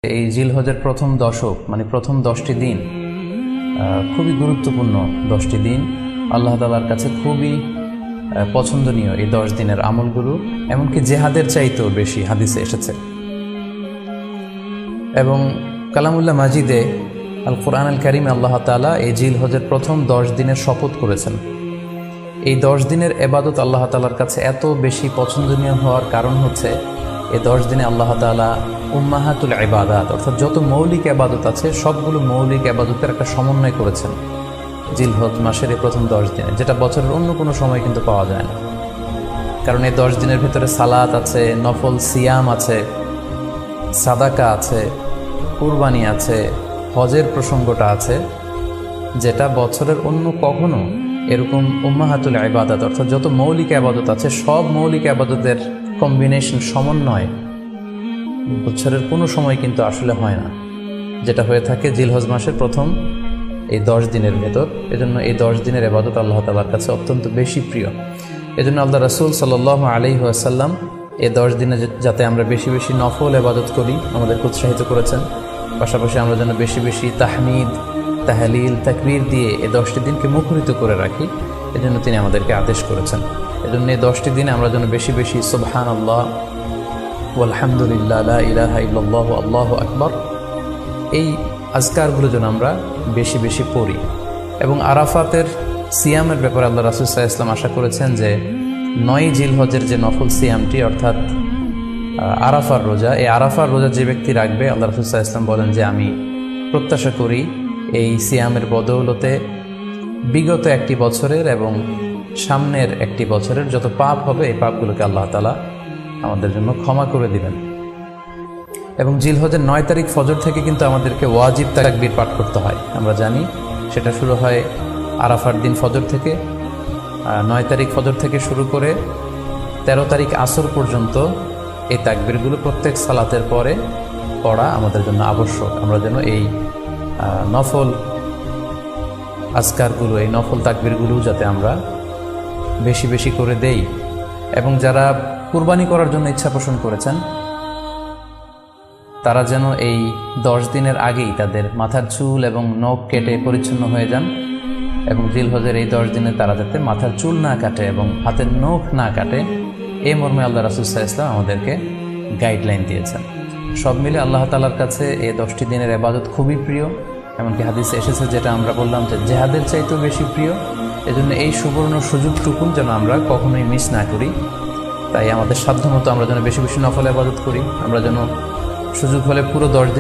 এই জিলহজের প্রথম দশক মানে প্রথম 10টি দিন খুবই গুরুত্বপূর্ণ 10টি দিন। আল্লাহ তাআলার কাছে খুবই পছন্দনীয় এই 10 দিনের আমলগুলো, এমনকি জেহাদের চাইতেও বেশি হাদিসে এসেছে। এবং কালামুল্লাহ মাজিদে আল কোরআন আল কারিমে আল্লাহ তাআলা এই জিলহজের প্রথম 10 দিনের শপথ করেছেন। এই 10 দিনের এবাদত আল্লাহ তাআলার কাছে এত বেশি পছন্দনীয় হওয়ার কারণ হচ্ছে এই 10 দিনে আল্লাহ তাআলা উম্মাহাতুল ইবাদাত অর্থাৎ যত মৌলিক ইবাদত আছে সবগুলো মৌলিক ইবাদতের একটা সমন্বয় করেছেন জিলহজ মাসের এই প্রথম 10 দিনে, যেটা বছরের অন্য কোনো সময় কিন্তু পাওয়া যায় না। কারণ এই 10 দিনের ভেতরে সালাত আছে, নফল সিয়াম আছে, সাদাকা আছে, কুরবানি আছে, হজের প্রসঙ্গটা আছে, যেটা বছরের অন্য কখনো এরকম উম্মাহাতুল ইবাদাত অর্থাৎ যত মৌলিক ইবাদত আছে সব মৌলিক ইবাদতের কম্বিনেশন সমন্বয় বছরের কোনো সময় কিন্তু আসলে হয় না, যেটা হয়ে থাকে জিলহজ মাসের প্রথম এই 10 দিনের ভেতর। এজন্য এই 10 দিনের ইবাদত আল্লাহ তাআলার কাছে অত্যন্ত বেশি প্রিয়। এজন্য আল্লাহ রাসূল সাল্লাল্লাহু আলাইহি ওয়াসাল্লাম এই 10 দিনে যাতে আমরা বেশি বেশি নফল ইবাদত করি আমাদেরকে উৎসাহিত করেছেন। পাশাপাশি আমরা যেন বেশি বেশি তাহমিদ, তাহলিল, তাকবীর দিয়ে এই 10টি দিনকে মুখরিত করে রাখি, এজন্য তিনি আমাদেরকে আদেশ করেছেন। এজন্য এই 10টি দিনে আমরা যেন বেশি বেশি সুবহানাল্লাহ আলহামদুলিল্লাহ লা ইলাহা ইল্লাল্লাহ আল্লাহু আকবার এই আজকারগুলো যেন আমরা বেশি বেশি পড়ি। এবং আরাফাতের সিয়ামের ব্যাপারে আল্লাহ রাসূল সাল্লাল্লাহু আলাইহি ওয়াসাল্লাম আশা করেছেন যে 9 জিলহজের যে নফল সিয়ামটি অর্থাৎ আরাফার রোজা, এই আরাফার রোজা যে ব্যক্তি রাখবে আল্লাহ রাসূল সাল্লাল্লাহু আলাইহি ওয়াসাল্লাম বলেন যে আমি প্রত্যাশা করি এই সিয়ামের বদৌলতে বিগত একটি বছরের এবং সামনের একটি বছরের যত পাপ হবে এই পাপগুলোকে আল্লাহ তাআলা আমাদের জন্য ক্ষমা করে দিবেন। এবং জিলহজের 9 তারিখ ফজর থেকে কিন্তু আমাদেরকে ওয়াজিব তাকবীর পাঠ করতে হয়, আমরা জানি সেটা শুরু হয় আরাফার দিন ফজর থেকে। 9 তারিখ ফজর থেকে শুরু করে 13 তারিখ আসর পর্যন্ত এই তাকবীরগুলো প্রত্যেক সালাতের পরে পড়া আমাদের জন্য আবশ্যক। আমরা যেন এই নফল আজকারগুলো, এই নফল তাকবীরগুলো যাতে আমরা বেশি বেশি করে দেই। এবং যারা কুরবানি করার জন্য ইচ্ছা পোষণ করেছেন তারা যেন এই 10 দিনের আগেই তাদের মাথার চুল এবং নখ কেটে পরিচ্ছন্ন হয়ে যান। এবং জিলহজের এই 10 দিনে তারা যাতে মাথার চুল না কাটে এবং হাতের নখ না কাটে, এই মর্মে আল্লাহ রাসূল সাল্লাল্লাহু আলাইহি ওয়াসাল্লাম আমাদেরকে গাইডলাইন দিয়েছেন। সব মিলে আল্লাহ তাআলার কাছে এই 10টি দিনের ইবাদত খুবই প্রিয়। এমনকি হাদিসে এসেছে, যেটা আমরা বললাম যে জেহাদের চাইতেও বেশি প্রিয়। এজন্য এই সুবর্ণ সুযোগটুকুন যেন আমরা কখনোই মিস না করি। তাই আমাদের সাধ্যমতো আমরা যেন বেশি বেশি নফল ইবাদত করি। আমরা যেন সুযোগ হলে পুরো 10 দিন